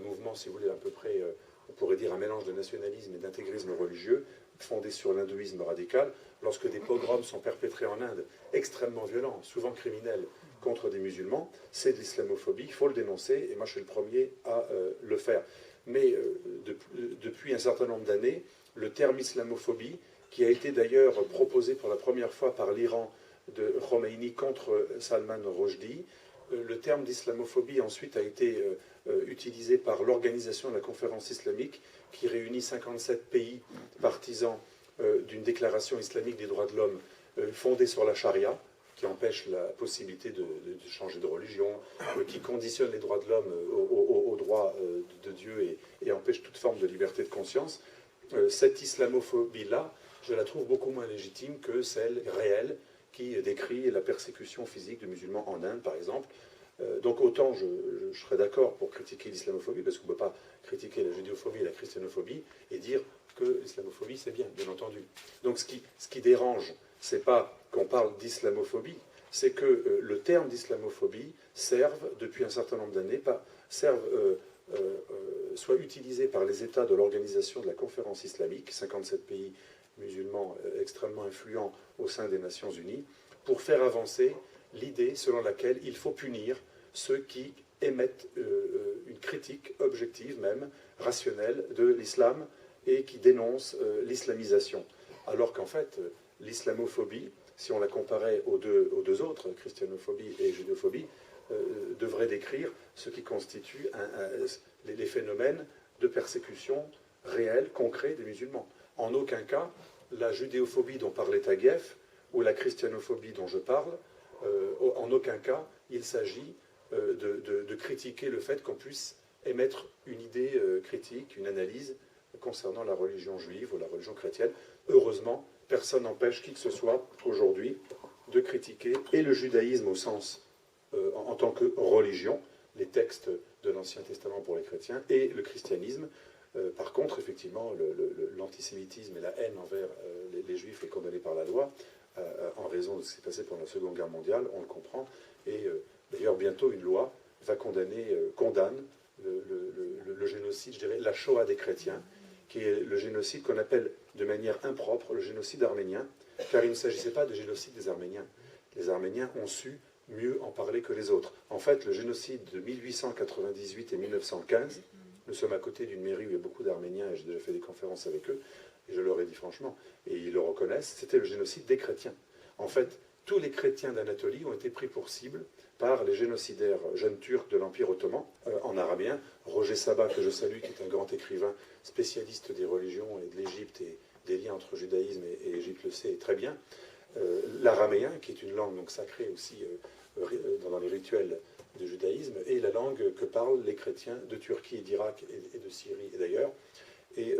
mouvement, si vous voulez, à peu près, on pourrait dire un mélange de nationalisme et d'intégrisme religieux, fondé sur l'hindouisme radical, lorsque des pogroms sont perpétrés en Inde, extrêmement violents, souvent criminels, contre des musulmans, c'est de l'islamophobie, il faut le dénoncer, et moi je suis le premier à le faire. Mais depuis un certain nombre d'années, le terme islamophobie, qui a été d'ailleurs proposé pour la première fois par l'Iran de Khomeini contre Salman Rushdie, le terme d'islamophobie ensuite a été utilisé par l'Organisation de la Conférence islamique, qui réunit 57 pays partisans d'une déclaration islamique des droits de l'homme fondée sur la charia, qui empêche la possibilité de changer de religion, qui conditionne les droits de l'homme aux droits de Dieu et empêche toute forme de liberté de conscience. Cette islamophobie-là, je la trouve beaucoup moins légitime que celle réelle qui décrit la persécution physique de musulmans en Inde, par exemple. Donc autant je serais d'accord pour critiquer l'islamophobie, parce qu'on ne peut pas critiquer la judéophobie et la christianophobie et dire que l'islamophobie c'est bien entendu. Donc ce qui dérange, c'est pas qu'on parle d'islamophobie, c'est que le terme d'islamophobie serve, depuis un certain nombre d'années, soit utilisé par les États de l'Organisation de la Conférence islamique, 57 pays musulmans extrêmement influents au sein des Nations Unies, pour faire avancer l'idée selon laquelle il faut punir ceux qui émettent une critique objective, même rationnelle, de l'islam et qui dénoncent l'islamisation. Alors qu'en fait, l'islamophobie, si on la comparait aux deux autres, christianophobie et judéophobie, devrait décrire ce qui constitue les phénomènes de persécution réelle, concrète des musulmans. En aucun cas, la judéophobie dont parlait Taguieff ou la christianophobie dont je parle, en aucun cas, il s'agit de critiquer le fait qu'on puisse émettre une idée critique, une analyse concernant la religion juive ou la religion chrétienne. Heureusement, personne n'empêche qui que ce soit aujourd'hui de critiquer et le judaïsme au sens en tant que religion, les textes de l'Ancien Testament pour les chrétiens, et le christianisme. Par contre, effectivement, l'antisémitisme et la haine envers les juifs est condamné par la loi, en raison de ce qui s'est passé pendant la Seconde Guerre mondiale, on le comprend, et d'ailleurs bientôt une loi condamne le génocide, je dirais la Shoah des chrétiens, qui est le génocide qu'on appelle de manière impropre le génocide arménien, car il ne s'agissait pas de génocide des Arméniens. Les Arméniens ont su mieux en parler que les autres. En fait, le génocide de 1898 et 1915, nous sommes à côté d'une mairie où il y a beaucoup d'Arméniens, et j'ai déjà fait des conférences avec eux, et je leur ai dit franchement, et ils le reconnaissent, c'était le génocide des chrétiens. En fait, tous les chrétiens d'Anatolie ont été pris pour cible par les génocidaires jeunes turcs de l'Empire ottoman, en araméen. Roger Sabat, que je salue, qui est un grand écrivain spécialiste des religions et de l'Égypte et des liens entre judaïsme et Égypte, le sait très bien. L'araméen, qui est une langue donc sacrée aussi dans les rituels du judaïsme, et la langue que parlent les chrétiens de Turquie et d'Irak et de Syrie et d'ailleurs. Et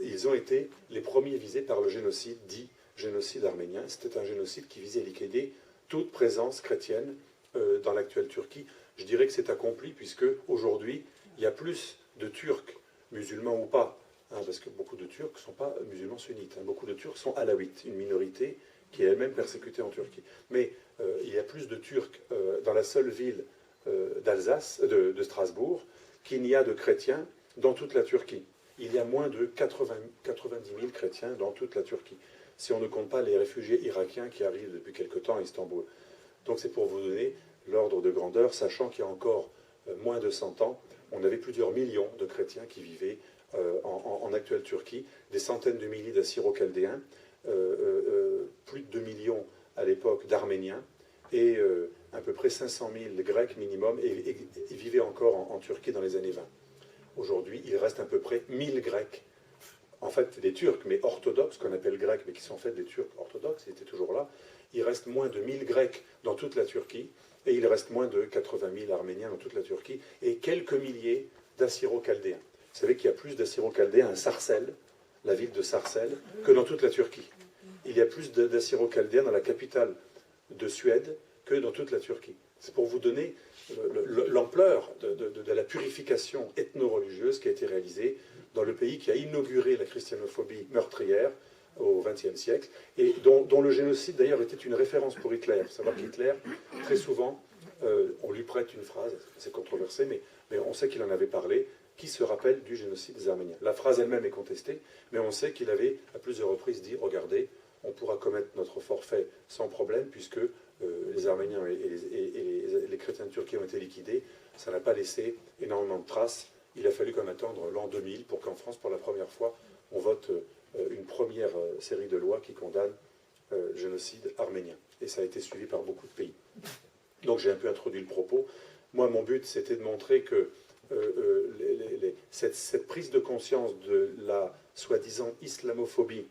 ils ont été les premiers visés par le génocide dit génocide arménien. C'était un génocide qui visait à liquider toute présence chrétienne dans l'actuelle Turquie. Je dirais que c'est accompli puisque aujourd'hui il y a plus de Turcs, musulmans ou pas, parce que beaucoup de Turcs ne sont pas musulmans sunnites, beaucoup de Turcs sont alaouites, une minorité qui est elle-même persécutée en Turquie. Mais il y a plus de Turcs dans la seule ville d'Alsace, de Strasbourg, qu'il n'y a de chrétiens dans toute la Turquie. Il y a moins de 90 000 chrétiens dans toute la Turquie, si on ne compte pas les réfugiés irakiens qui arrivent depuis quelque temps à Istanbul. Donc c'est pour vous donner l'ordre de grandeur, sachant qu'il y a encore moins de 100 ans, on avait plusieurs millions de chrétiens qui vivaient en actuelle Turquie, des centaines de milliers d'Assyro-Chaldéens, plus de 2 millions à l'époque d'Arméniens, et à peu près 500 000 Grecs minimum, et vivaient encore en Turquie dans les années 20. Aujourd'hui, il reste à peu près 1000 Grecs, en fait des Turcs, mais orthodoxes, qu'on appelle Grecs, mais qui sont en fait des Turcs orthodoxes, ils étaient toujours là. Il reste moins de 1000 Grecs dans toute la Turquie, et il reste moins de 80 000 Arméniens dans toute la Turquie, et quelques milliers d'Assyro-Chaldéens. Vous savez qu'il y a plus d'Assyro-Chaldéens à Sarcelles, la ville de Sarcelles, que dans toute la Turquie. Il y a plus d'Assyro-Chaldéens dans la capitale de Suède que dans toute la Turquie. C'est pour vous donner l'ampleur de la purification ethno-religieuse qui a été réalisée dans le pays qui a inauguré la christianophobie meurtrière au XXe siècle, et dont le génocide d'ailleurs était une référence pour Hitler. Il faut savoir qu'Hitler, très souvent, On lui prête une phrase, c'est controversé, mais on sait qu'il en avait parlé, qui se rappelle du génocide des Arméniens. La phrase elle-même est contestée, mais on sait qu'il avait à plusieurs reprises dit, regardez, on pourra commettre notre forfait sans problème, puisque les Arméniens et les chrétiens de Turquie ont été liquidés, ça n'a pas laissé énormément de traces. Il a fallu quand même attendre l'an 2000 pour qu'en France, pour la première fois, on vote une première série de lois qui condamnent le génocide arménien. Et ça a été suivi par beaucoup de pays. Donc j'ai un peu introduit le propos. Moi, mon but, c'était de montrer que cette prise de conscience de la soi-disant islamophobie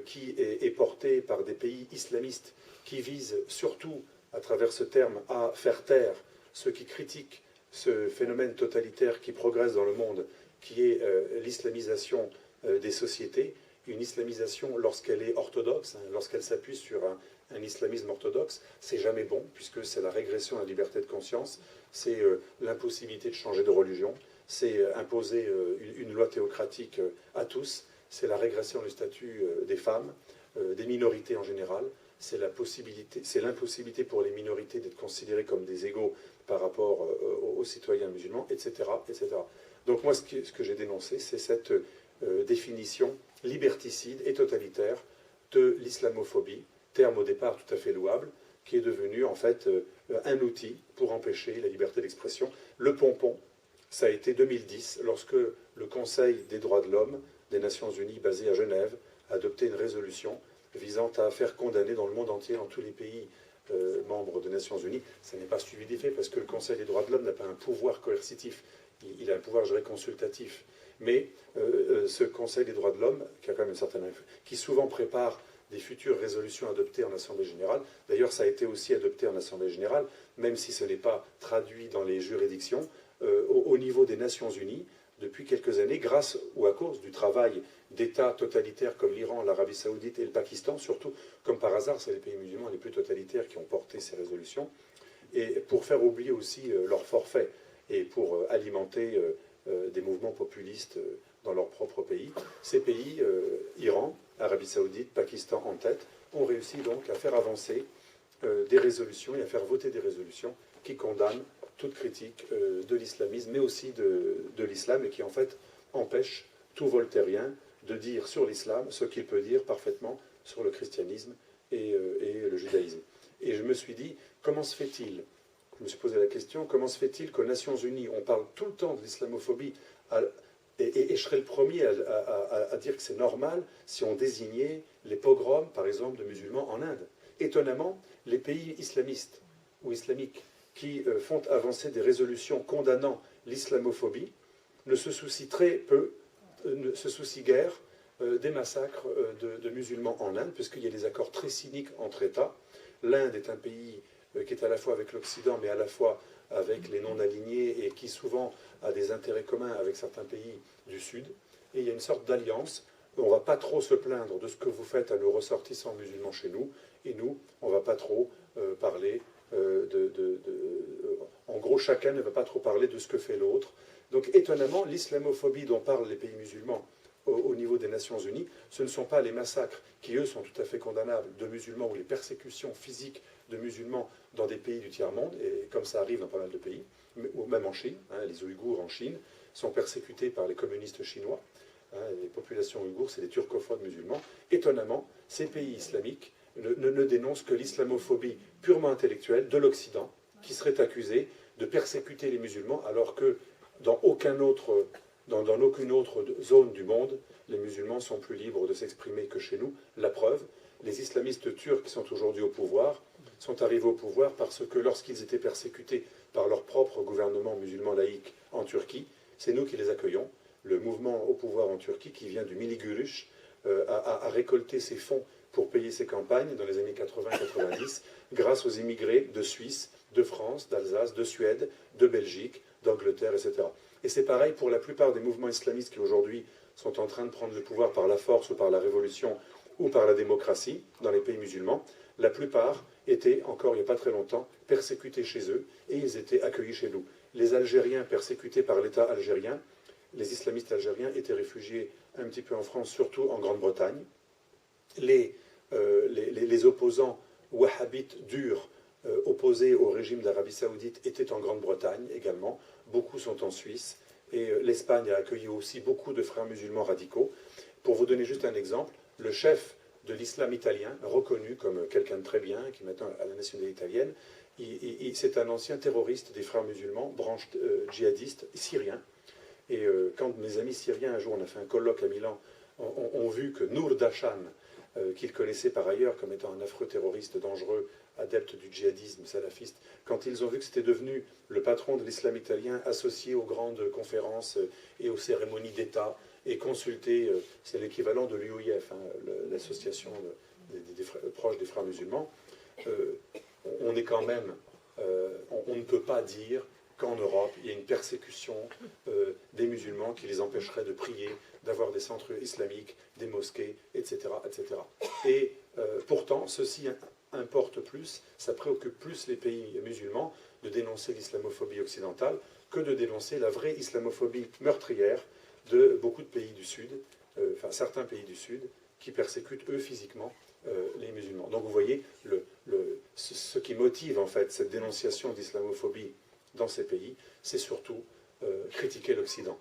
qui est portée par des pays islamistes qui visent surtout, à travers ce terme, à faire taire ceux qui critiquent ce phénomène totalitaire qui progresse dans le monde, qui est l'islamisation des sociétés, une islamisation lorsqu'elle est orthodoxe, lorsqu'elle s'appuie sur un islamisme orthodoxe, c'est jamais bon, puisque c'est la régression à la liberté de conscience, c'est l'impossibilité de changer de religion, c'est imposer une loi théocratique à tous, c'est la régression du statut des femmes, des minorités en général, c'est l'impossibilité pour les minorités d'être considérées comme des égaux par rapport aux citoyens musulmans, etc., etc. Donc moi, ce que j'ai dénoncé, c'est cette définition liberticide et totalitaire de l'islamophobie, terme au départ tout à fait louable, qui est devenu en fait un outil pour empêcher la liberté d'expression. Le pompon, ça a été 2010, lorsque le Conseil des droits de l'homme des Nations Unies, basé à Genève, a adopté une résolution visant à faire condamner dans le monde entier, dans tous les pays membres des Nations Unies. Ça n'est pas suivi des faits, parce que le Conseil des droits de l'homme n'a pas un pouvoir coercitif, il a un pouvoir, je dirais, consultatif. Mais ce Conseil des droits de l'homme, qui a quand même une certaine qui souvent prépare des futures résolutions adoptées en Assemblée générale. D'ailleurs, ça a été aussi adopté en Assemblée générale, même si ce n'est pas traduit dans les juridictions, au niveau des Nations Unies, depuis quelques années, grâce ou à cause du travail d'États totalitaires comme l'Iran, l'Arabie Saoudite et le Pakistan, surtout, comme par hasard, c'est les pays musulmans les plus totalitaires qui ont porté ces résolutions, et pour faire oublier aussi leur forfait, et pour alimenter des mouvements populistes dans leur propre pays. Ces pays, Iran, Arabie Saoudite, Pakistan en tête, ont réussi donc à faire avancer des résolutions et à faire voter des résolutions qui condamnent toute critique de l'islamisme, mais aussi de l'islam, et qui en fait empêchent tout voltairien de dire sur l'islam ce qu'il peut dire parfaitement sur le christianisme et le judaïsme. Et je me suis dit, comment se fait-il, je me suis posé la question, comment se fait-il qu'aux Nations Unies, on parle tout le temps de l'islamophobie, et je serais le premier à dire que c'est normal si on désignait les pogroms, par exemple, de musulmans en Inde. Étonnamment, les pays islamistes ou islamiques qui font avancer des résolutions condamnant l'islamophobie ne se soucient très peu, ne se soucient guère des massacres de musulmans en Inde, puisqu'il y a des accords très cyniques entre États. L'Inde est un pays qui est à la fois avec l'Occident, mais à la fois avec les non-alignés, et qui souvent a des intérêts communs avec certains pays du Sud. Et il y a une sorte d'alliance. On ne va pas trop se plaindre de ce que vous faites à nos ressortissants musulmans chez nous, et nous, on ne va pas trop parler en gros, chacun ne va pas trop parler de ce que fait l'autre. Donc, étonnamment, l'islamophobie dont parlent les pays musulmans au niveau des Nations Unies, ce ne sont pas les massacres, qui eux sont tout à fait condamnables, de musulmans, ou les persécutions physiques de musulmans dans des pays du tiers-monde, et comme ça arrive dans pas mal de pays, ou même en Chine, les Ouïghours en Chine sont persécutés par les communistes chinois, les populations ouïghours, c'est des turcophones musulmans. Étonnamment, ces pays islamiques ne dénoncent que l'islamophobie purement intellectuelle de l'Occident, qui serait accusé de persécuter les musulmans, alors que dans aucune autre zone du monde, les musulmans sont plus libres de s'exprimer que chez nous. La preuve, les islamistes turcs qui sont aujourd'hui au pouvoir sont arrivés au pouvoir parce que lorsqu'ils étaient persécutés par leur propre gouvernement musulman laïque en Turquie, c'est nous qui les accueillons. Le mouvement au pouvoir en Turquie, qui vient du Millî Görüş, a récolté ses fonds pour payer ses campagnes dans les années 80-90, grâce aux immigrés de Suisse, de France, d'Alsace, de Suède, de Belgique, d'Angleterre, etc. Et c'est pareil pour la plupart des mouvements islamistes qui aujourd'hui sont en train de prendre le pouvoir par la force ou par la révolution ou par la démocratie dans les pays musulmans. La plupart étaient, encore il n'y a pas très longtemps, persécutés chez eux, et ils étaient accueillis chez nous. Les Algériens persécutés par l'État algérien, les islamistes algériens étaient réfugiés un petit peu en France, surtout en Grande-Bretagne. Les opposants wahhabites durs opposés au régime d'Arabie Saoudite étaient en Grande-Bretagne également. Beaucoup sont en Suisse. Et l'Espagne a accueilli aussi beaucoup de frères musulmans radicaux. Pour vous donner juste un exemple, le chef de l'islam italien, reconnu comme quelqu'un de très bien, qui est maintenant à la nationalité italienne, c'est un ancien terroriste des frères musulmans, branche djihadiste syrien. Et quand mes amis syriens, un jour, on a fait un colloque à Milan, ont vu que Nour Dashan, qu'ils connaissaient par ailleurs comme étant un affreux terroriste dangereux, adepte du djihadisme salafiste, quand ils ont vu que c'était devenu le patron de l'islam italien, associé aux grandes conférences et aux cérémonies d'État, et consulté, c'est l'équivalent de l'UOIF, hein, l'association proche des frères musulmans, on est quand même, on ne peut pas dire qu'en Europe, il y a une persécution des musulmans qui les empêcherait de prier, d'avoir des centres islamiques, des mosquées, etc. etc. Et pourtant, ceci importe plus, ça préoccupe plus les pays musulmans de dénoncer l'islamophobie occidentale que de dénoncer la vraie islamophobie meurtrière de beaucoup de pays du Sud, enfin certains pays du Sud, qui persécutent eux physiquement les musulmans. Donc vous voyez, ce qui motive en fait cette dénonciation d'islamophobie dans ces pays, c'est surtout critiquer l'Occident,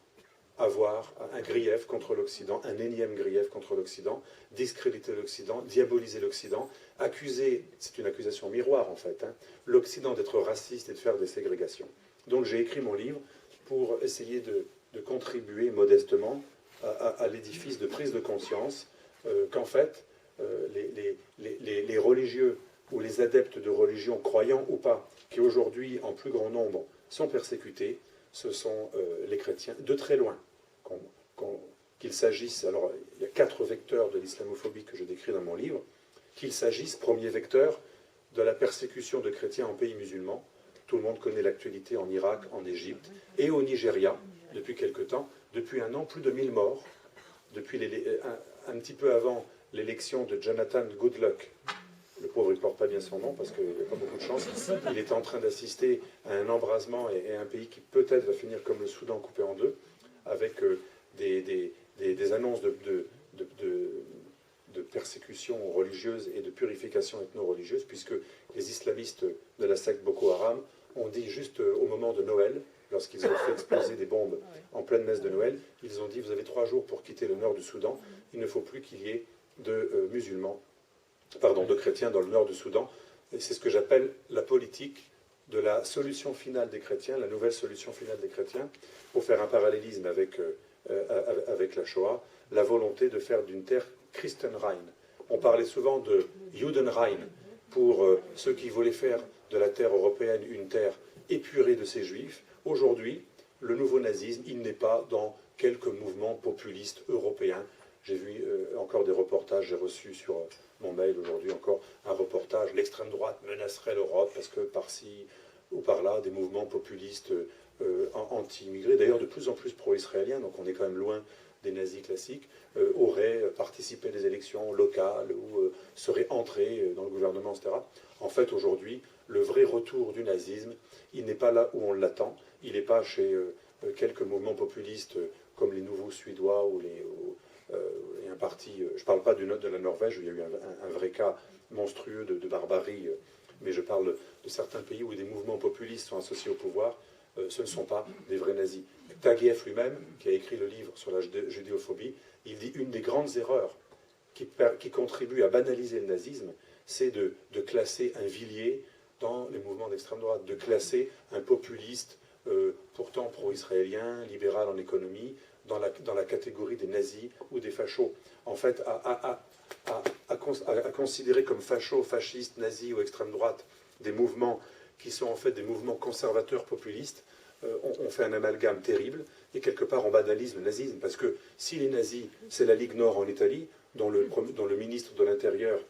avoir un grief contre l'Occident, un énième grief contre l'Occident, discréditer l'Occident, diaboliser l'Occident, accuser, c'est une accusation miroir en fait, hein, l'Occident d'être raciste et de faire des ségrégations. Donc j'ai écrit mon livre pour essayer de contribuer modestement à l'édifice de prise de conscience qu'en fait, les religieux ou les adeptes de religion, croyants ou pas, qui aujourd'hui, en plus grand nombre, sont persécutés, ce sont les chrétiens, de très loin. Qu'il s'agisse, alors il y a 4 vecteurs de l'islamophobie que je décris dans mon livre, qu'il s'agisse, premier vecteur, de la persécution de chrétiens en pays musulmans. Tout le monde connaît l'actualité en Irak, en Égypte et au Nigeria, depuis quelque temps. Depuis un an, plus de 1000 morts. Depuis un petit peu avant l'élection de Jonathan Goodluck, le pauvre, il ne porte pas bien son nom parce qu'il n'y a pas beaucoup de chance. Il est en train d'assister à un embrasement et un pays qui peut-être va finir comme le Soudan coupé en deux, avec des annonces de persécution religieuse et de purification ethno-religieuse, puisque les islamistes de la secte Boko Haram ont dit juste au moment de Noël, lorsqu'ils ont fait exploser des bombes en pleine messe de Noël, ils ont dit: vous avez 3 jours pour quitter le nord du Soudan, il ne faut plus qu'il y ait de chrétiens dans le nord du Soudan. Et c'est ce que j'appelle la politique de la solution finale des chrétiens, la nouvelle solution finale des chrétiens, pour faire un parallélisme avec la Shoah, la volonté de faire d'une terre Christenrein. On parlait souvent de Judenrein pour ceux qui voulaient faire de la terre européenne une terre épurée de ces juifs. Aujourd'hui, le nouveau nazisme, il n'est pas dans quelques mouvements populistes européens. J'ai vu encore des reportages, j'ai reçu sur mon mail aujourd'hui encore un reportage: l'extrême droite menacerait l'Europe parce que par-ci ou par-là, des mouvements populistes anti-immigrés, d'ailleurs de plus en plus pro-israéliens, donc on est quand même loin des nazis classiques, auraient participé à des élections locales ou seraient entrés dans le gouvernement, etc. En fait, aujourd'hui, le vrai retour du nazisme, il n'est pas là où on l'attend, il n'est pas chez quelques mouvements populistes comme les nouveaux Suédois ou et un parti, je ne parle pas de la Norvège où il y a eu un vrai cas monstrueux de barbarie, mais je parle de certains pays où des mouvements populistes sont associés au pouvoir. Ce ne sont pas des vrais nazis. Taguieff lui-même, qui a écrit le livre sur la judéophobie, il dit une des grandes erreurs qui contribuent à banaliser le nazisme, c'est de classer un Villiers dans les mouvements d'extrême droite, de classer un populiste pourtant pro-israélien, libéral en économie, dans la catégorie des nazis ou des fachos. En fait, à considérer comme fachos, fascistes, nazis ou extrême droite des mouvements qui sont en fait des mouvements conservateurs populistes, on fait un amalgame terrible, et quelque part on banalise le nazisme, parce que si les nazis, c'est la Ligue Nord en Italie, dont le ministre de l'Intérieur,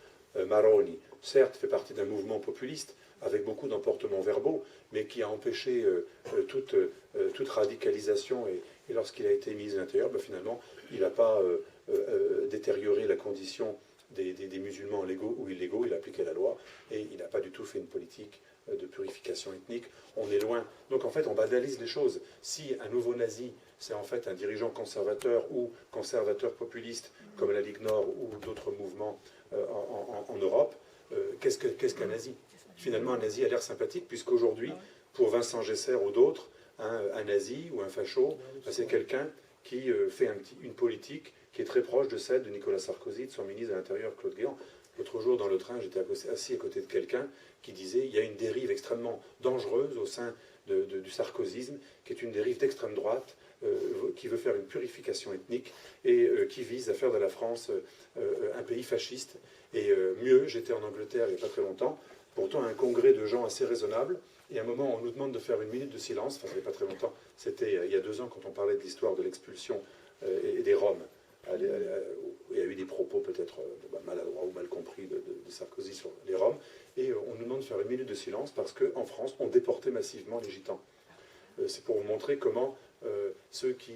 Maroni, certes fait partie d'un mouvement populiste, avec beaucoup d'emportements verbaux, mais qui a empêché toute radicalisation, et lorsqu'il a été ministre de l'Intérieur, finalement, il n'a pas détérioré la condition des musulmans légaux ou illégaux, il a appliqué la loi, et il n'a pas du tout fait une politique de purification ethnique. On est loin. Donc en fait, on banalise les choses. Si un nouveau nazi, c'est en fait un dirigeant conservateur ou conservateur populiste, comme la Ligue Nord ou d'autres mouvements en Europe, qu'est-ce qu'un nazi? finalement, un nazi a l'air sympathique, puisqu'aujourd'hui, pour Vincent Gesser ou d'autres, un nazi ou un facho, c'est quelqu'un qui fait une politique qui est très proche de celle de Nicolas Sarkozy, de son ministre de l'Intérieur, Claude Guéant. L'autre jour, dans le train, j'étais assis à côté de quelqu'un qui disait il y a une dérive extrêmement dangereuse au sein du sarkozysme, qui est une dérive d'extrême droite, qui veut faire une purification ethnique et qui vise à faire de la France un pays fasciste. Et mieux, j'étais en Angleterre il n'y a pas très longtemps, pourtant un congrès de gens assez raisonnables, et à un moment, on nous demande de faire une minute de silence, enfin, ça fait pas très longtemps, c'était il y a 2 ans quand on parlait de l'histoire de l'expulsion et des Roms. Il y a eu des propos peut-être maladroits ou mal compris de Sarkozy sur les Roms, et on nous demande de faire une minute de silence parce qu'en France, on déportait massivement les Gitans. C'est pour vous montrer comment ceux qui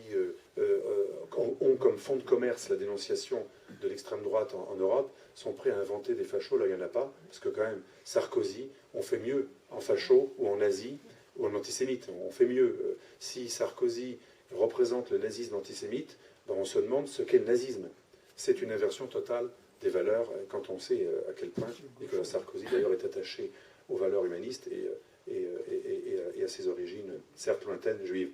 ont comme fond de commerce la dénonciation de l'extrême droite en Europe sont prêts à inventer des fachos. Là, il n'y en a pas, parce que quand même, Sarkozy, on fait mieux en facho ou en nazi ou en antisémite. On fait mieux. Si Sarkozy représente le nazisme antisémite, ben on se demande ce qu'est le nazisme. C'est une inversion totale des valeurs, quand on sait à quel point Nicolas Sarkozy, d'ailleurs, est attaché aux valeurs humanistes et à ses origines, certes lointaines, juives.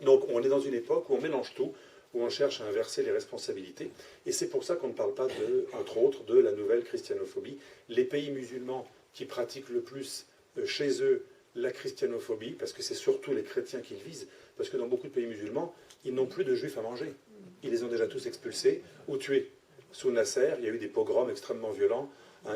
Donc on est dans une époque où on mélange tout, où on cherche à inverser les responsabilités, et c'est pour ça qu'on ne parle pas, entre autres, de la nouvelle christianophobie. Les pays musulmans qui pratiquent le plus chez eux la christianophobie, parce que c'est surtout les chrétiens qu'ils visent, parce que dans beaucoup de pays musulmans, ils n'ont plus de juifs à manger. Ils les ont déjà tous expulsés ou tués. Sous Nasser, il y a eu des pogroms extrêmement violents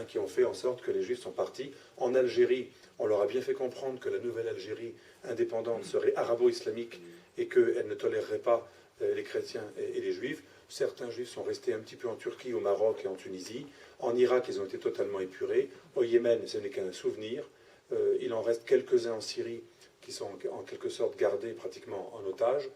qui ont fait en sorte que les juifs sont partis. En Algérie, on leur a bien fait comprendre que la nouvelle Algérie indépendante serait arabo-islamique et qu'elle ne tolérerait pas les chrétiens et les juifs. Certains juifs sont restés un petit peu en Turquie, au Maroc et en Tunisie. En Irak, ils ont été totalement épurés. Au Yémen, ce n'est qu'un souvenir. Il en reste quelques-uns en Syrie qui sont en quelque sorte gardés pratiquement en otage.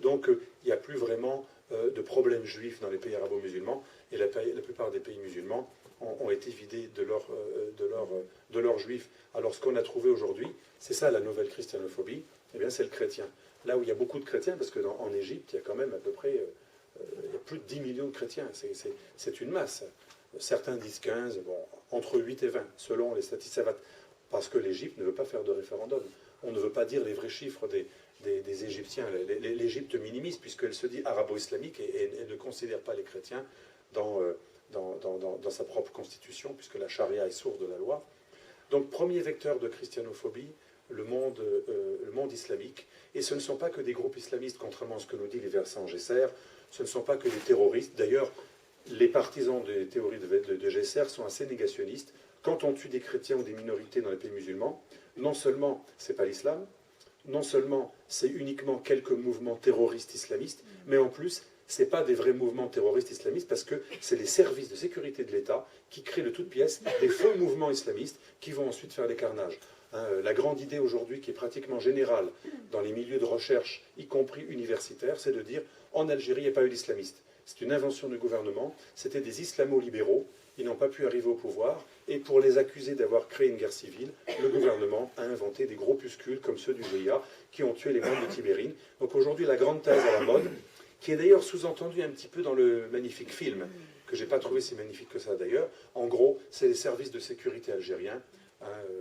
Donc il n'y a plus vraiment de problème juif dans les pays arabo-musulmans, et la plupart des pays musulmans ont été vidés de leurs juifs. Alors ce qu'on a trouvé aujourd'hui, c'est ça la nouvelle christianophobie, eh bien c'est le chrétien. Là où il y a beaucoup de chrétiens, parce qu'en Égypte, il y a quand même à peu près il y a plus de 10 millions de chrétiens, c'est une masse. Certains disent 15, bon, entre 8 et 20, selon les statistiques, parce que l'Égypte ne veut pas faire de référendum. On ne veut pas dire les vrais chiffres des Égyptiens. L'Égypte minimise, puisqu'elle se dit arabo-islamique et ne considère pas les chrétiens dans sa propre constitution, puisque la charia est source de la loi. Donc, premier vecteur de christianophobie, le monde islamique. Et ce ne sont pas que des groupes islamistes, contrairement à ce que nous dit les versants Gesser, ce ne sont pas que des terroristes. D'ailleurs, les partisans des théories de Gesser sont assez négationnistes. Quand on tue des chrétiens ou des minorités dans les pays musulmans, non seulement c'est pas l'islam, non seulement c'est uniquement quelques mouvements terroristes islamistes, mais en plus, ce n'est pas des vrais mouvements terroristes islamistes, parce que c'est les services de sécurité de l'État qui créent de toutes pièces des faux mouvements islamistes qui vont ensuite faire des carnages. La grande idée aujourd'hui, qui est pratiquement générale dans les milieux de recherche, y compris universitaires, c'est de dire en Algérie, il n'y a pas eu d'islamistes. C'est une invention du gouvernement, c'était des islamo-libéraux, ils n'ont pas pu arriver au pouvoir, et pour les accuser d'avoir créé une guerre civile, le gouvernement a inventé des groupuscules comme ceux du GIA qui ont tué les membres de Tibérine. Donc aujourd'hui, la grande thèse à la mode, qui est d'ailleurs sous-entendue un petit peu dans le magnifique film, que je n'ai pas trouvé si magnifique que ça d'ailleurs, en gros, c'est les services de sécurité algériens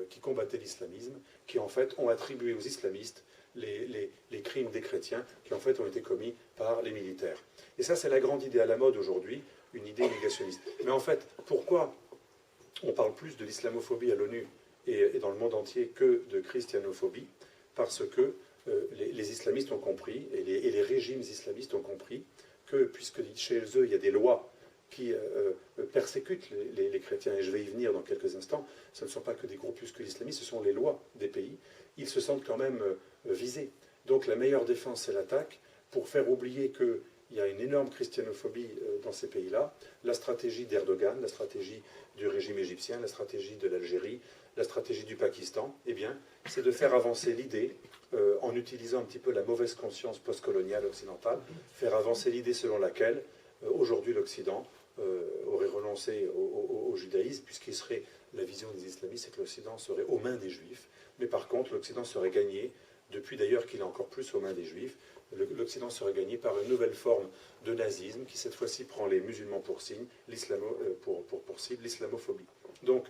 qui combattaient l'islamisme, qui en fait ont attribué aux islamistes les crimes des chrétiens qui en fait ont été commis par les militaires. Et ça, c'est la grande idée à la mode aujourd'hui, une idée négationniste. Mais en fait, pourquoi on parle plus de l'islamophobie à l'ONU et dans le monde entier que de christianophobie? Parce que les islamistes ont compris, et les régimes islamistes ont compris, que puisque chez eux, il y a des lois qui persécutent les chrétiens, et je vais y venir dans quelques instants, ce ne sont pas que des groupuscules islamistes, ce sont les lois des pays, ils se sentent quand même visés. Donc la meilleure défense, c'est l'attaque, pour faire oublier qu'il y a une énorme christianophobie dans ces pays-là. La stratégie d'Erdogan, la stratégie du régime égyptien, la stratégie de l'Algérie, la stratégie du Pakistan, eh bien, c'est de faire avancer l'idée, en utilisant un petit peu la mauvaise conscience postcoloniale occidentale, faire avancer l'idée selon laquelle, aujourd'hui, l'Occident aurait renoncé au judaïsme, puisqu'il serait, la vision des islamistes, c'est que l'Occident serait aux mains des Juifs, mais par contre, l'Occident serait gagné, depuis d'ailleurs qu'il est encore plus aux mains des Juifs, l'Occident serait gagné par une nouvelle forme de nazisme qui cette fois-ci prend les musulmans pour cible, pour cible l'islamophobie. Donc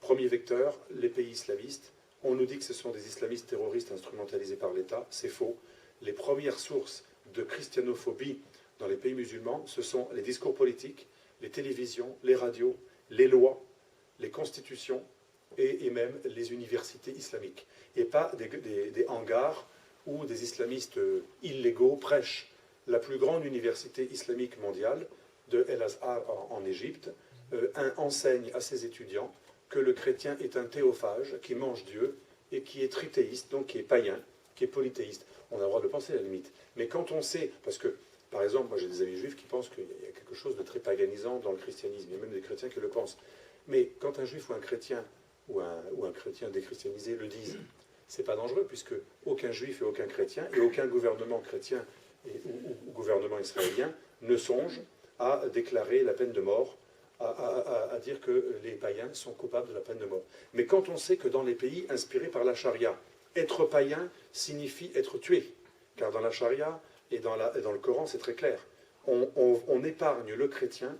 Premier vecteur, les pays islamistes. On nous dit que ce sont des islamistes terroristes instrumentalisés par l'État. C'est faux. Les premières sources de christianophobie dans les pays musulmans, ce sont les discours politiques, les télévisions, les radios, les lois, les constitutions et même les universités islamiques. Et pas des hangars où des islamistes illégaux prêchent. La plus grande université islamique mondiale, de El Azhar en Égypte, enseigne à ses étudiants que le chrétien est un théophage qui mange Dieu et qui est trithéiste, donc qui est païen, qui est polythéiste. On a le droit de le penser à la limite. Mais quand on sait, parce que, par exemple, moi j'ai des amis juifs qui pensent qu'il y a quelque chose de très paganisant dans le christianisme, il y a même des chrétiens qui le pensent. Mais quand un juif ou un chrétien, ou un chrétien déchristianisé le disent, c'est pas dangereux, puisque aucun juif et aucun chrétien, et aucun gouvernement chrétien ou gouvernement israélien ne songe à déclarer la peine de mort, à dire que les païens sont coupables de la peine de mort. Mais quand on sait que dans les pays inspirés par la charia, être païen signifie être tué, car dans la charia et dans le Coran, c'est très clair. On épargne le chrétien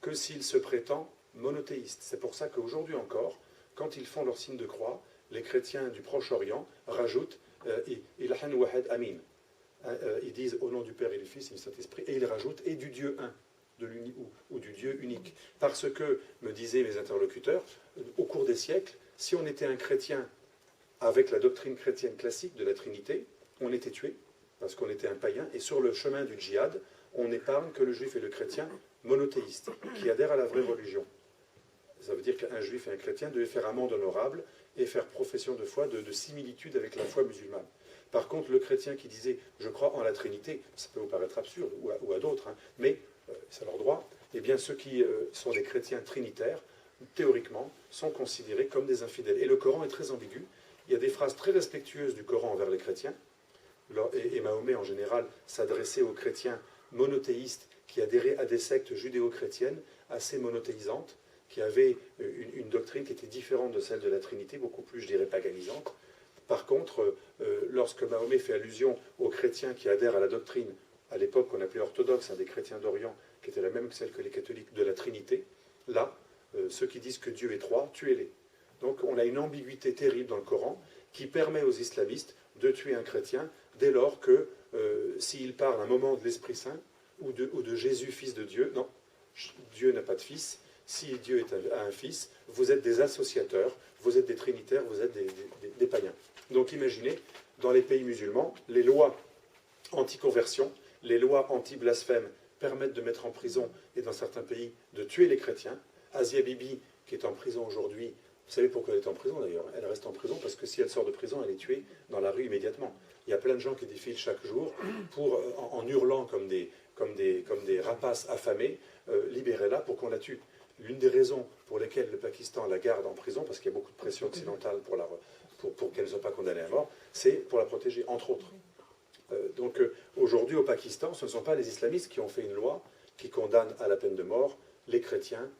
que s'il se prétend monothéiste. C'est pour ça qu'aujourd'hui encore, quand ils font leur signe de croix, les chrétiens du Proche-Orient rajoutent « Ilahan wahad amin ». Ils disent au nom du Père et du Fils et du Saint-Esprit, et ils rajoutent « et du Dieu un ». Ou du Dieu unique. Parce que, me disaient mes interlocuteurs, au cours des siècles, si on était un chrétien avec la doctrine chrétienne classique de la Trinité, on était tué, parce qu'on était un païen, et sur le chemin du djihad, on n'épargne que le juif et le chrétien monothéistes, qui adhèrent à la vraie religion. Ça veut dire qu'un juif et un chrétien devaient faire amende honorable et faire profession de foi, de similitude avec la foi musulmane. Par contre, le chrétien qui disait « je crois en la Trinité », ça peut vous paraître absurde, ou à d'autres, hein, mais c'est leur droit, eh bien ceux qui sont des chrétiens trinitaires, théoriquement, sont considérés comme des infidèles. Et le Coran est très ambigu. Il y a des phrases très respectueuses du Coran envers les chrétiens, et Mahomet en général s'adressait aux chrétiens monothéistes qui adhéraient à des sectes judéo-chrétiennes assez monothéisantes, qui avaient une doctrine qui était différente de celle de la Trinité, beaucoup plus, je dirais, paganisante. Par contre, lorsque Mahomet fait allusion aux chrétiens qui adhèrent à la doctrine, à l'époque qu'on appelait orthodoxe, des chrétiens d'Orient, qui était la même que celle que les catholiques, de la Trinité, là, ceux qui disent que Dieu est trois, tuez-les. Donc on a une ambiguïté terrible dans le Coran qui permet aux islamistes de tuer un chrétien dès lors que, s'il parle un moment de l'Esprit Saint ou de Jésus, fils de Dieu, non, Dieu n'a pas de fils. Si Dieu a un fils, vous êtes des associateurs, vous êtes des trinitaires, vous êtes des païens. Donc imaginez, dans les pays musulmans, les lois anti-conversion, les lois anti-blasphème permettent de mettre en prison, et dans certains pays, de tuer les chrétiens. Asia Bibi, qui est en prison aujourd'hui, vous savez pourquoi elle est en prison d'ailleurs? Elle reste en prison parce que si elle sort de prison, elle est tuée dans la rue immédiatement. Il y a plein de gens qui défilent chaque jour pour, en hurlant comme des rapaces affamés, libérez-la pour qu'on la tue. L'une des raisons pour lesquelles le Pakistan la garde en prison, parce qu'il y a beaucoup de pression occidentale pour qu'elle ne soit pas condamnée à mort, c'est pour la protéger, entre autres. Donc aujourd'hui au Pakistan, ce ne sont pas les islamistes qui ont fait une loi qui condamne à la peine de mort les chrétiens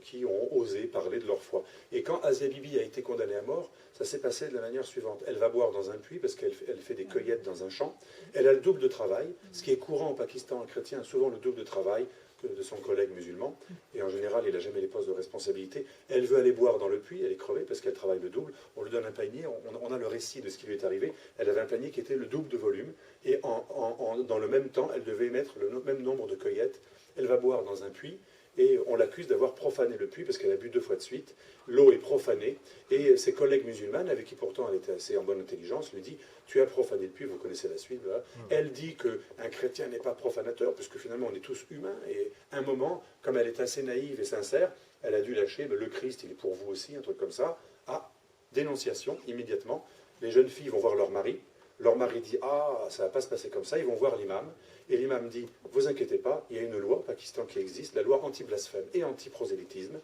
qui ont osé parler de leur foi. Et quand Asia Bibi a été condamnée à mort, ça s'est passé de la manière suivante. Elle va boire dans un puits parce qu'elle fait des cueillettes dans un champ. Elle a le double de travail. Ce qui est courant au Pakistan, un chrétien a souvent le double de travail que de son collègue musulman. Et en général, il n'a jamais les postes de responsabilité. Elle veut aller boire dans le puits, elle est crevée parce qu'elle travaille le double. On lui donne un panier, on a le récit de ce qui lui est arrivé. Elle avait un panier qui était le double de volume. Et dans le même temps, elle devait mettre le même nombre de cueillettes. Elle va boire dans un puits. Et on l'accuse d'avoir profané le puits parce qu'elle a bu 2 fois de suite. L'eau est profanée. Et ses collègues musulmanes, avec qui pourtant elle était assez en bonne intelligence, lui dit « Tu as profané le puits, vous connaissez la suite. » Elle dit qu'un chrétien n'est pas profanateur, puisque finalement on est tous humains. Et à un moment, comme elle est assez naïve et sincère, elle a dû lâcher « Le Christ, il est pour vous aussi », un truc comme ça. Ah, dénonciation, immédiatement. Les jeunes filles vont voir leur mari. Leur mari dit « Ah, ça ne va pas se passer comme ça », ils vont voir l'imam. Et l'imam dit « Vous inquiétez pas, il y a une loi au Pakistan qui existe, la loi anti-blasphème et anti-prosélytisme,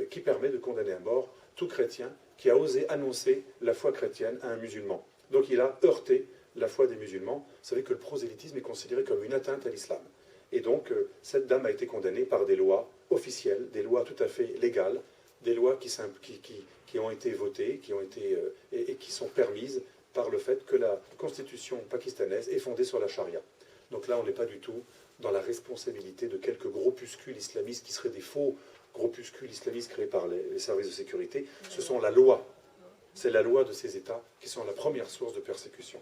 qui permet de condamner à mort tout chrétien qui a osé annoncer la foi chrétienne à un musulman. » Donc il a heurté la foi des musulmans. Vous savez que le prosélytisme est considéré comme une atteinte à l'islam. Et donc cette dame a été condamnée par des lois officielles, des lois tout à fait légales, des lois qui ont été votées, et qui sont permises par le fait que la constitution pakistanaise est fondée sur la charia. Donc là, on n'est pas du tout dans la responsabilité de quelques groupuscules islamistes qui seraient des faux groupuscules islamistes créés par les services de sécurité, ce sont la loi. C'est la loi de ces États qui sont la première source de persécution.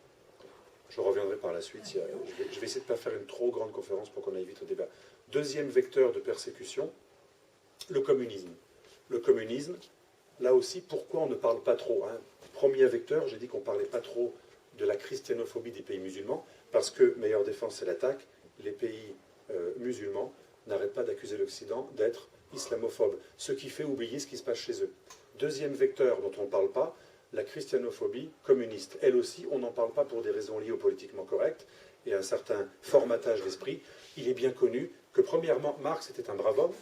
Je reviendrai par la suite. Je vais essayer de ne pas faire une trop grande conférence pour qu'on aille vite au débat. Deuxième vecteur de persécution, le communisme. Le communisme, là aussi, pourquoi on ne parle pas trop, hein? Premier vecteur, j'ai dit qu'on ne parlait pas trop de la christianophobie des pays musulmans, parce que, meilleure défense, c'est l'attaque, les pays musulmans n'arrêtent pas d'accuser l'Occident d'être islamophobe, ce qui fait oublier ce qui se passe chez eux. Deuxième vecteur dont on ne parle pas, la christianophobie communiste. Elle aussi, on n'en parle pas pour des raisons liées au politiquement correct et à un certain formatage d'esprit. Il est bien connu que, premièrement, Marx était un brave homme.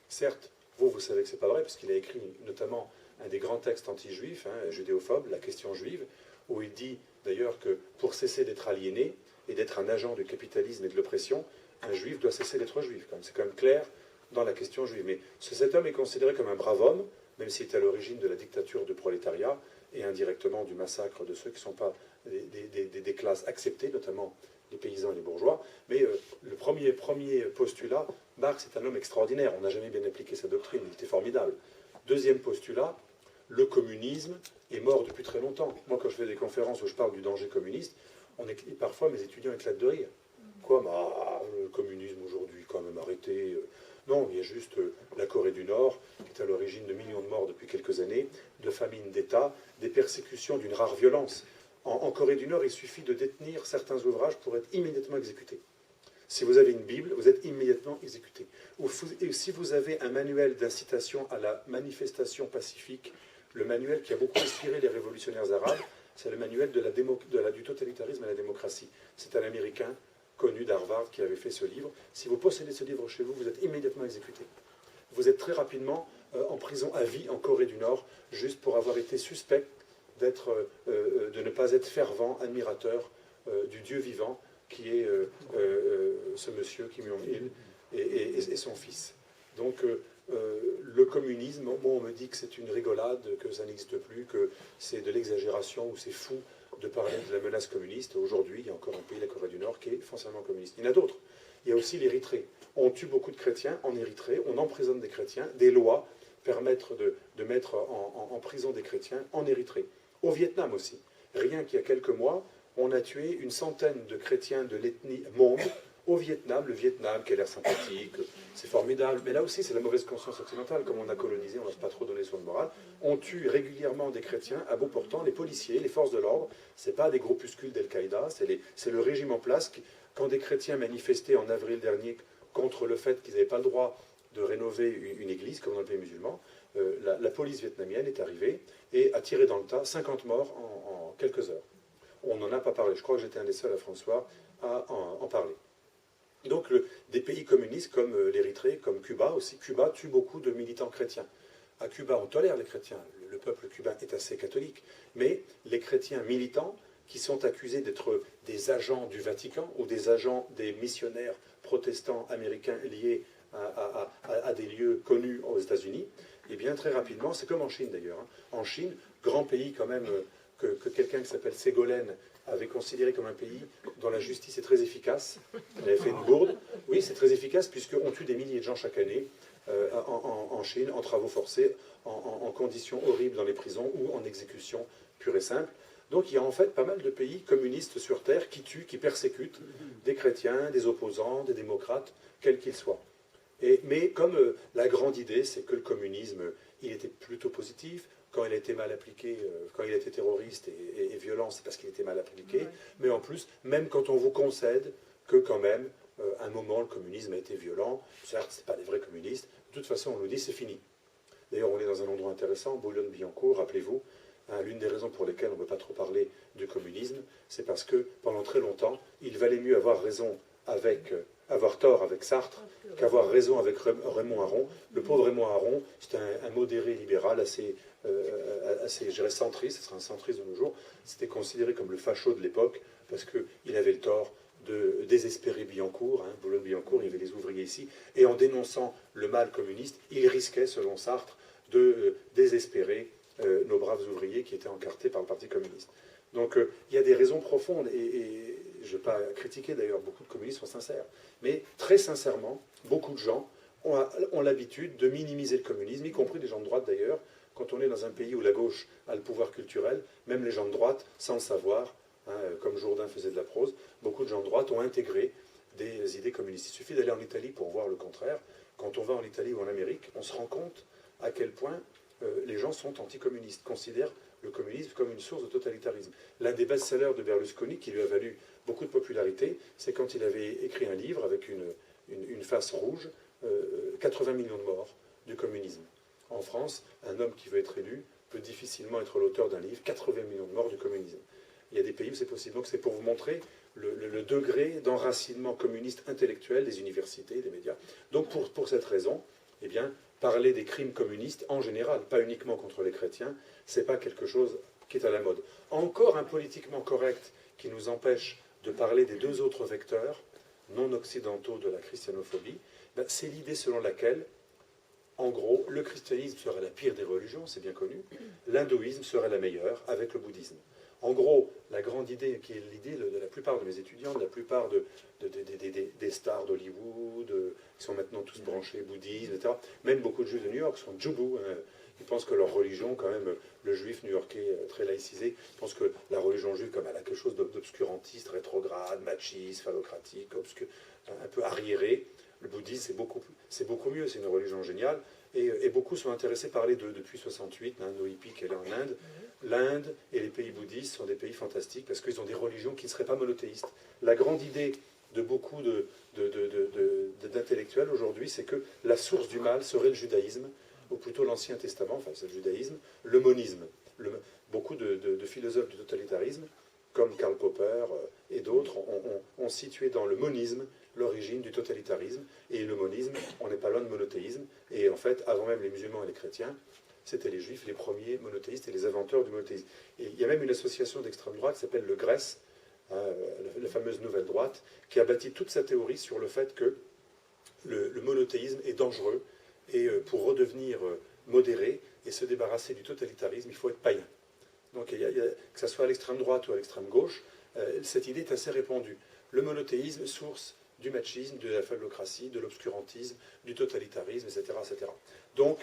Certes, vous savez que ce n'est pas vrai, puisqu'il a écrit notamment un des grands textes anti-juifs, hein, judéophobe, La question juive, où il dit d'ailleurs que pour cesser d'être aliéné et d'être un agent du capitalisme et de l'oppression, un juif doit cesser d'être juif. C'est quand même clair dans la question juive. Mais cet homme est considéré comme un brave homme, même s'il est à l'origine de la dictature du prolétariat et indirectement du massacre de ceux qui ne sont pas des classes acceptées, notamment les paysans et les bourgeois. Mais le premier postulat, Marx est un homme extraordinaire. On n'a jamais bien appliqué sa doctrine, il était formidable. Deuxième postulat, le communisme est mort depuis très longtemps. Moi, quand je fais des conférences où je parle du danger communiste, parfois mes étudiants éclatent de rire. Quoi, le communisme aujourd'hui, quand même, arrêté. Non, il y a juste la Corée du Nord, qui est à l'origine de millions de morts depuis quelques années, de famines d'État, des persécutions d'une rare violence. En Corée du Nord, il suffit de détenir certains ouvrages pour être immédiatement exécuté. Si vous avez une Bible, vous êtes immédiatement exécuté. Ou si vous avez un manuel d'incitation à la manifestation pacifique, le manuel qui a beaucoup inspiré les révolutionnaires arabes, c'est le manuel du totalitarisme à la démocratie. C'est un Américain connu d'Harvard qui avait fait ce livre. Si vous possédez ce livre chez vous, vous êtes immédiatement exécuté. Vous êtes très rapidement en prison à vie en Corée du Nord, juste pour avoir été suspect de ne pas être fervent admirateur du Dieu vivant, qui est ce monsieur Kim Jong-il et son fils. Donc le communisme, moi on me dit que c'est une rigolade, que ça n'existe plus, que c'est de l'exagération ou c'est fou de parler de la menace communiste. Aujourd'hui, il y a encore un pays, la Corée du Nord, qui est foncièrement communiste. Il y en a d'autres. Il y a aussi l'Érythrée. On tue beaucoup de chrétiens en Érythrée, on emprisonne des chrétiens, des lois permettent de mettre en prison des chrétiens en Érythrée. Au Vietnam aussi. Rien qu'il y a quelques mois, on a tué une centaine de chrétiens de l'ethnie Hmong au Vietnam. Le Vietnam, qui a l'air sympathique, c'est formidable. Mais là aussi, c'est la mauvaise conscience occidentale. Comme on a colonisé, on n'ose pas trop donner son de morale. On tue régulièrement des chrétiens à bout portant. Les policiers, les forces de l'ordre, ce n'est pas des groupuscules d'Al-Qaïda, c'est le régime en place. Quand des chrétiens manifestaient en avril dernier contre le fait qu'ils n'avaient pas le droit de rénover une église, comme dans le pays musulman, la police vietnamienne est arrivée et a tiré dans le tas 50 morts en quelques heures. On n'en a pas parlé. Je crois que j'étais un des seuls à François à en parler. Donc des pays communistes comme l'Érythrée, comme Cuba aussi. Cuba tue beaucoup de militants chrétiens. À Cuba, on tolère les chrétiens. Le peuple cubain est assez catholique. Mais les chrétiens militants qui sont accusés d'être des agents du Vatican ou des agents des missionnaires protestants américains liés à des lieux connus aux États-Unis, et bien très rapidement, c'est comme en Chine d'ailleurs. En Chine, grand pays quand même, que quelqu'un qui s'appelle Ségolène avait considéré comme un pays dont la justice est très efficace. Il avait fait une bourde. Oui, c'est très efficace puisqu'on tue des milliers de gens chaque année en Chine, en travaux forcés, en conditions horribles dans les prisons ou en exécution pure et simple. Donc il y a en fait pas mal de pays communistes sur Terre qui tuent, qui persécutent des chrétiens, des opposants, des démocrates, quels qu'ils soient. Mais comme la grande idée, c'est que le communisme, il était plutôt positif. Quand il a été mal appliqué, quand il a été terroriste et violent, c'est parce qu'il était mal appliqué. Ouais. Mais en plus, même quand on vous concède que quand même, à un moment, le communisme a été violent, certes, ce n'est pas des vrais communistes, de toute façon, on nous dit c'est fini. D'ailleurs, on est dans un endroit intéressant, Boulogne-Billancourt, rappelez-vous, hein, l'une des raisons pour lesquelles on ne peut pas trop parler du communisme, c'est parce que pendant très longtemps, il valait mieux avoir tort avec Sartre qu'avoir raison avec Raymond Aron. Le pauvre Raymond Aron, c'était un modéré libéral assez je dirais, centriste, ce sera un centriste de nos jours. C'était considéré comme le facho de l'époque parce qu'il avait le tort de désespérer Billancourt, hein, Boulogne-Billancourt, il y avait les ouvriers ici, et en dénonçant le mal communiste, il risquait, selon Sartre, de désespérer nos braves ouvriers qui étaient encartés par le Parti communiste. Donc il y a des raisons profondes, et je ne vais pas critiquer d'ailleurs, beaucoup de communistes sont sincères, mais très sincèrement, beaucoup de gens ont l'habitude de minimiser le communisme, y compris les gens de droite d'ailleurs. Quand on est dans un pays où la gauche a le pouvoir culturel, même les gens de droite, sans le savoir, hein, comme Jourdain faisait de la prose, beaucoup de gens de droite ont intégré des idées communistes. Il suffit d'aller en Italie pour voir le contraire. Quand on va en Italie ou en Amérique, on se rend compte à quel point les gens sont anticommunistes, considèrent le communisme comme une source de totalitarisme. L'un des best-sellers de Berlusconi, qui lui a valu beaucoup de popularité, c'est quand il avait écrit un livre avec une face rouge, 80 millions de morts du communisme. En France, un homme qui veut être élu peut difficilement être l'auteur d'un livre, 80 millions de morts du communisme. Il y a des pays où c'est possible. Donc c'est pour vous montrer le degré d'enracinement communiste intellectuel des universités, des médias. Donc pour cette raison, eh bien, parler des crimes communistes en général, pas uniquement contre les chrétiens, c'est pas quelque chose qui est à la mode. Encore un politiquement correct qui nous empêche de parler des deux autres vecteurs non occidentaux de la christianophobie, ben, c'est l'idée selon laquelle, en gros, le christianisme serait la pire des religions, c'est bien connu, l'hindouisme serait la meilleure avec le bouddhisme. En gros, la grande idée, qui est l'idée de la plupart de mes étudiants, de la plupart des stars d'Hollywood, qui sont maintenant tous branchés bouddhisme, etc., même beaucoup de juifs de New York sont djoubou. Hein. Ils pensent que leur religion, quand même, le juif new-yorkais très laïcisé, pense que la religion juive, comme elle a quelque chose d'obscurantiste, rétrograde, machiste, phallocratique, un peu arriéré. Le bouddhisme, c'est beaucoup mieux, c'est une religion géniale. Et beaucoup sont intéressés par les deux depuis 68, hein, nos hippies qui est là en Inde. L'Inde et les pays bouddhistes sont des pays fantastiques parce qu'ils ont des religions qui ne seraient pas monothéistes. La grande idée de beaucoup d'intellectuels aujourd'hui, c'est que la source du mal serait le judaïsme, ou plutôt l'Ancien Testament, enfin c'est le judaïsme, le monisme. Beaucoup de philosophes du totalitarisme, comme Karl Popper et d'autres, ont situé dans le monisme l'origine du totalitarisme. Et le monisme, on n'est pas loin de monothéisme. Et en fait, avant même les musulmans et les chrétiens, c'était les juifs les premiers monothéistes et les inventeurs du monothéisme. Et il y a même une association d'extrême droite qui s'appelle le GRES, hein, la fameuse nouvelle droite, qui a bâti toute sa théorie sur le fait que le monothéisme est dangereux et pour redevenir modéré et se débarrasser du totalitarisme, il faut être païen. Donc que ce soit à l'extrême droite ou à l'extrême gauche, cette idée est assez répandue. Le monothéisme, source du machisme, de la phallocratie, de l'obscurantisme, du totalitarisme, etc. etc. Donc,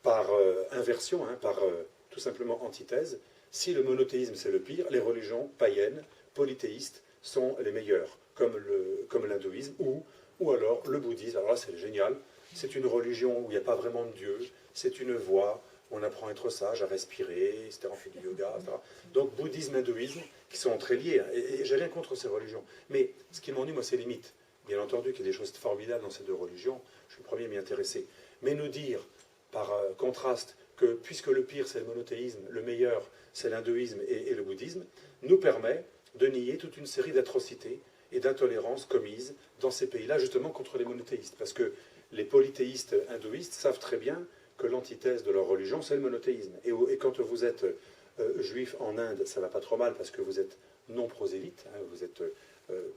par inversion, hein, par tout simplement antithèse, si le monothéisme c'est le pire, les religions païennes, polythéistes, sont les meilleures, comme l'hindouisme, ou alors le bouddhisme. Alors là, c'est génial. C'est une religion où il n'y a pas vraiment de Dieu, c'est une voie, on apprend à être sage, à respirer, etc. On fait du yoga, etc. Donc bouddhisme, hindouisme, qui sont très liés, hein, et j'ai rien contre ces religions. Mais ce qui m'ennuie, moi, c'est les mythes. Bien entendu qu'il y a des choses formidables dans ces deux religions, je suis le premier à m'y intéresser. Mais nous dire, par contraste, que puisque le pire c'est le monothéisme, le meilleur c'est l'hindouisme et le bouddhisme, nous permet de nier toute une série d'atrocités et d'intolérances commises dans ces pays-là, justement contre les monothéistes. Parce que les polythéistes hindouistes savent très bien que l'antithèse de leur religion, c'est le monothéisme. Et quand vous êtes juif en Inde, ça va pas trop mal parce que vous êtes non prosélyte, hein, vous êtes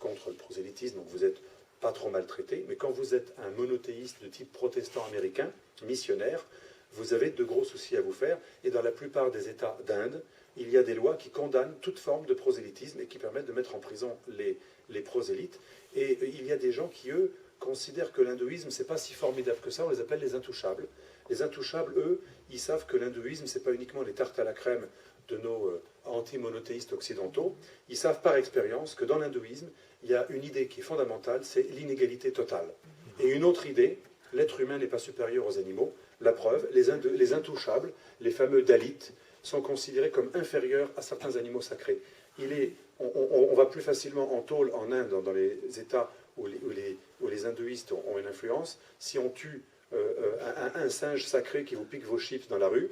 contre le prosélytisme, donc vous êtes pas trop maltraité. Mais quand vous êtes un monothéiste de type protestant américain, missionnaire, vous avez de gros soucis à vous faire. Et dans la plupart des États d'Inde, il y a des lois qui condamnent toute forme de prosélytisme et qui permettent de mettre en prison les prosélytes. Et il y a des gens qui, eux, considèrent que l'hindouisme, c'est pas si formidable que ça, on les appelle les intouchables. Les intouchables, eux, ils savent que l'hindouisme, c'est pas uniquement les tartes à la crème de nos anti-monothéistes occidentaux. Ils savent par expérience que dans l'hindouisme, il y a une idée qui est fondamentale, c'est l'inégalité totale. Et une autre idée, l'être humain n'est pas supérieur aux animaux. La preuve, les intouchables, les fameux Dalits, sont considérés comme inférieurs à certains animaux sacrés. On va plus facilement en tôle en Inde, dans les États où les hindouistes ont une influence, si on tue un singe sacré qui vous pique vos chips dans la rue,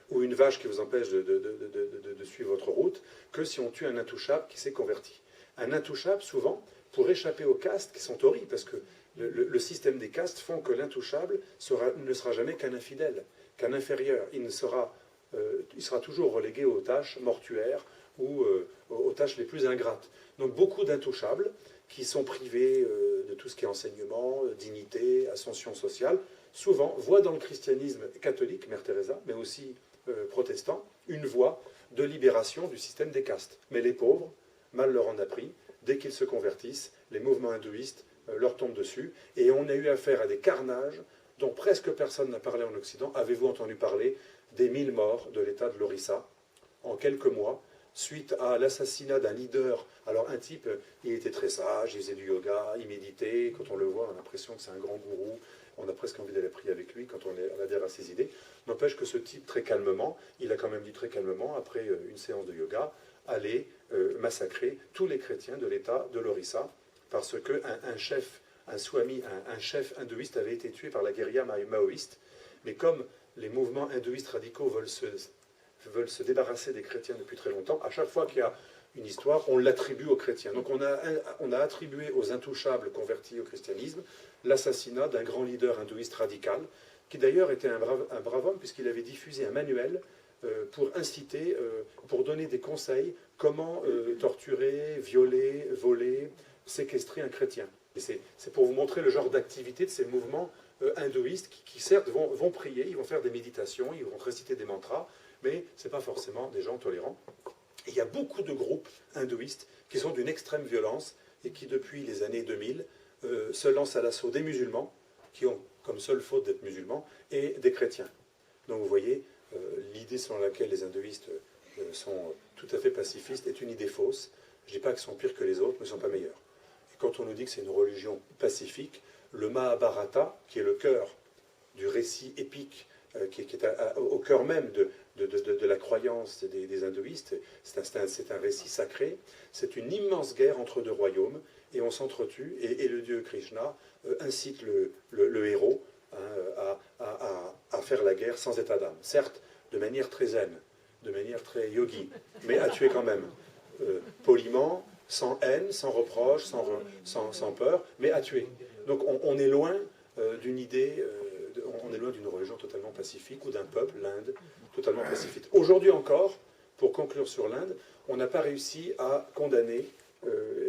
ou une vache qui vous empêche de suivre votre route, que si on tue un intouchable qui s'est converti. Un intouchable, souvent, pour échapper aux castes qui sont horribles, parce que le système des castes font que l'intouchable ne sera jamais qu'un infidèle, qu'un inférieur. Il sera toujours relégué aux tâches mortuaires ou aux tâches les plus ingrates. Donc beaucoup d'intouchables qui sont privés de tout ce qui est enseignement, dignité, ascension sociale, souvent voient dans le christianisme catholique, Mère Teresa, mais aussi protestant, une voie de libération du système des castes. Mais les pauvres, mal leur en a pris, dès qu'ils se convertissent, les mouvements hindouistes leur tombent dessus, et on a eu affaire à des carnages dont presque personne n'a parlé en Occident. Avez-vous entendu parler des 1000 morts de l'État de l'Orissa en quelques mois, suite à l'assassinat d'un leader? Alors un type, il était très sage, il faisait du yoga, il méditait. Quand on le voit, on a l'impression que c'est un grand gourou. On a presque envie d'aller prier avec lui quand on adhère à ses idées. N'empêche que ce type, très calmement, il a quand même dit très calmement, après une séance de yoga, aller massacrer tous les chrétiens de l'État de l'Orissa, parce qu'un chef, un swami, un chef hindouiste avait été tué par la guérilla maoïste. Mais comme les mouvements hindouistes radicaux veulent se débarrasser des chrétiens depuis très longtemps, à chaque fois qu'il y a une histoire, on l'attribue aux chrétiens. Donc on a attribué aux intouchables convertis au christianisme l'assassinat d'un grand leader hindouiste radical, qui d'ailleurs était un brave homme, puisqu'il avait diffusé un manuel pour inciter, pour donner des conseils comment torturer, violer, voler, séquestrer un chrétien. Et c'est pour vous montrer le genre d'activité de ces mouvements hindouistes qui certes vont prier, ils vont faire des méditations, ils vont réciter des mantras, mais ce n'est pas forcément des gens tolérants. Et il y a beaucoup de groupes hindouistes qui sont d'une extrême violence et qui, depuis les années 2000, se lancent à l'assaut des musulmans, qui ont comme seule faute d'être musulmans, et des chrétiens. Donc vous voyez, l'idée selon laquelle les hindouistes sont tout à fait pacifistes est une idée fausse. Je ne dis pas qu'ils sont pires que les autres, mais ils ne sont pas meilleurs. Et quand on nous dit que c'est une religion pacifique, le Mahabharata, qui est le cœur du récit épique, qui est au cœur même de la croyance des hindouistes, c'est un récit sacré, c'est une immense guerre entre deux royaumes, et on s'entretue, et le dieu Krishna incite le héros à faire la guerre sans état d'âme. Certes, de manière très zen, de manière très yogi, mais à tuer quand même, poliment, sans haine, sans reproche, sans peur, mais à tuer. Donc on est loin d'une idée, on est loin d'une religion totalement pacifique, ou d'un peuple, l'Inde, totalement pacifique. Aujourd'hui encore, pour conclure sur l'Inde, on n'a pas réussi à condamner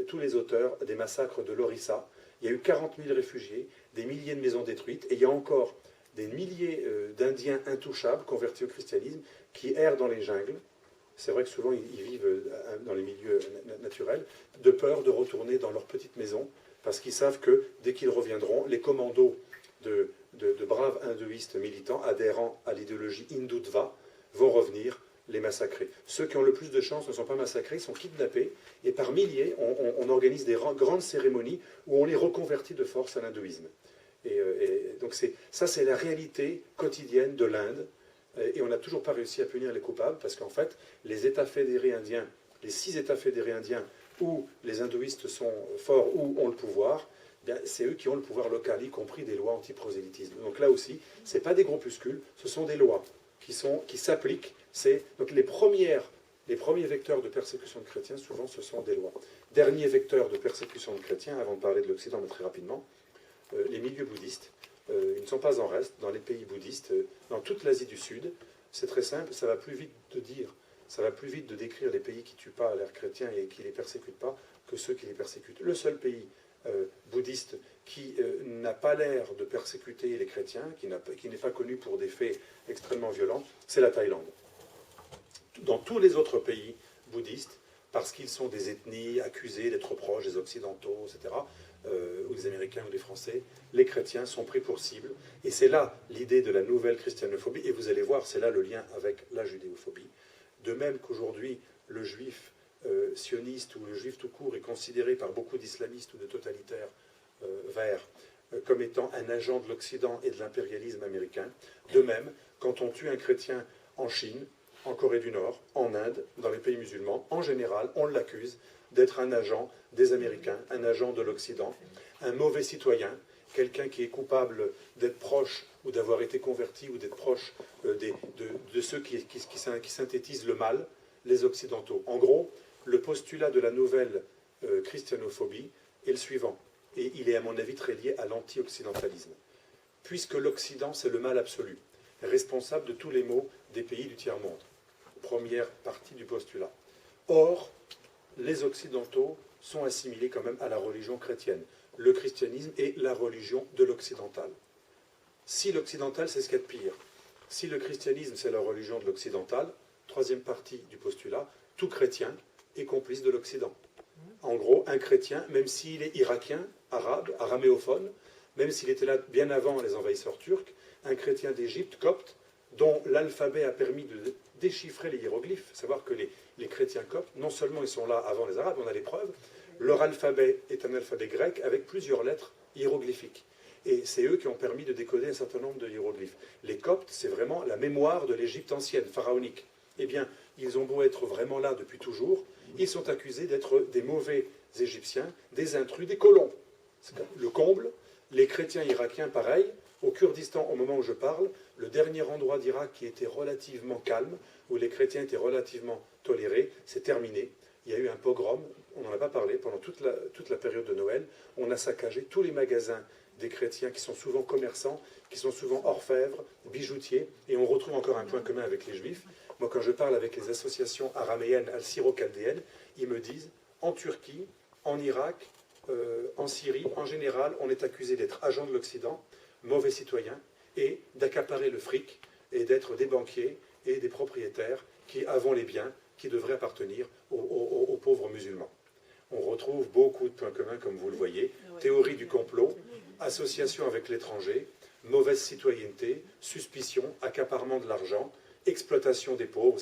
tous les auteurs des massacres de l'Orissa. Il y a eu 40 000 réfugiés, des milliers de maisons détruites, et il y a encore des milliers d'Indiens intouchables, convertis au christianisme, qui errent dans les jungles. C'est vrai que souvent ils vivent dans les milieux naturels, de peur de retourner dans leur petite maison, parce qu'ils savent que dès qu'ils reviendront, les commandos de braves hindouistes militants adhérant à l'idéologie hindoutva vont revenir les massacrer. Ceux qui ont le plus de chance ne sont pas massacrés, ils sont kidnappés, et par milliers, on organise des grandes cérémonies où on les reconvertit de force à l'hindouisme. Et donc ça, c'est la réalité quotidienne de l'Inde, et on n'a toujours pas réussi à punir les coupables, parce qu'en fait, les États fédérés indiens, les 6 États fédérés indiens, où les hindouistes sont forts, où ont le pouvoir, c'est eux qui ont le pouvoir local, y compris des lois anti-prosélytisme. Donc là aussi, ce n'est pas des groupuscules, ce sont des lois qui s'appliquent. Donc les premiers vecteurs de persécution de chrétiens, souvent, ce sont des lois. Dernier vecteur de persécution de chrétiens, avant de parler de l'Occident, mais très rapidement, les milieux bouddhistes. Ils ne sont pas en reste dans les pays bouddhistes, dans toute l'Asie du Sud. C'est très simple, ça va plus vite de décrire les pays qui ne tuent pas leurs chrétiens et qui ne les persécutent pas que ceux qui les persécutent. Le seul pays bouddhiste qui n'a pas l'air de persécuter les chrétiens, qui n'est pas connu pour des faits extrêmement violents, c'est la Thaïlande. Dans tous les autres pays bouddhistes, parce qu'ils sont des ethnies accusées d'être proches des Occidentaux, etc., ou des Américains ou des Français, les chrétiens sont pris pour cible. Et c'est là l'idée de la nouvelle christianophobie, et vous allez voir, c'est là le lien avec la judéophobie. De même qu'aujourd'hui, le juif sioniste ou le juif tout court est considéré par beaucoup d'islamistes ou de totalitaires verts comme étant un agent de l'Occident et de l'impérialisme américain. De même, quand on tue un chrétien en Chine, en Corée du Nord, en Inde, dans les pays musulmans, en général, on l'accuse d'être un agent des Américains, un agent de l'Occident, un mauvais citoyen, quelqu'un qui est coupable d'être proche ou d'avoir été converti ou d'être proche de ceux qui synthétisent le mal, les Occidentaux. En gros, le postulat de la nouvelle christianophobie est le suivant, et il est à mon avis très lié à l'anti-occidentalisme. Puisque l'Occident, c'est le mal absolu, responsable de tous les maux des pays du tiers-monde. Première partie du postulat. Or, les Occidentaux sont assimilés quand même à la religion chrétienne. Le christianisme est la religion de l'occidental. Si l'occidental, c'est ce qu'il y a de pire, si le christianisme, c'est la religion de l'occidental, troisième partie du postulat, tout chrétien est complice de l'Occident. En gros, un chrétien, même s'il est irakien, arabe, araméophone, même s'il était là bien avant les envahisseurs turcs, un chrétien d'Égypte, copte, dont l'alphabet a permis de déchiffrer les hiéroglyphes. Savoir que les chrétiens coptes, non seulement ils sont là avant les Arabes, on a les preuves, leur alphabet est un alphabet grec avec plusieurs lettres hiéroglyphiques. Et c'est eux qui ont permis de décoder un certain nombre de hiéroglyphes. Les Coptes, c'est vraiment la mémoire de l'Égypte ancienne, pharaonique. Eh bien, ils ont beau être vraiment là depuis toujours, ils sont accusés d'être des mauvais Égyptiens, des intrus, des colons. C'est le comble. Les chrétiens irakiens, pareil. Au Kurdistan, au moment où je parle, le dernier endroit d'Irak qui était relativement calme, où les chrétiens étaient relativement tolérés, c'est terminé. Il y a eu un pogrom, on n'en a pas parlé, pendant toute la période de Noël. On a saccagé tous les magasins des chrétiens qui sont souvent commerçants, qui sont souvent orfèvres, bijoutiers, et on retrouve encore un point commun avec les juifs. Moi, quand je parle avec les associations araméennes, al-syro-chaldéennes, ils me disent, en Turquie, en Irak, en Syrie, en général, on est accusé d'être agent de l'Occident, mauvais citoyen, et d'accaparer le fric, et d'être des banquiers et des propriétaires qui avons les biens qui devraient appartenir aux pauvres musulmans. On retrouve beaucoup de points communs, comme vous le voyez. Théorie du complot, association avec l'étranger, mauvaise citoyenneté, suspicion, accaparement de l'argent, exploitation des pauvres,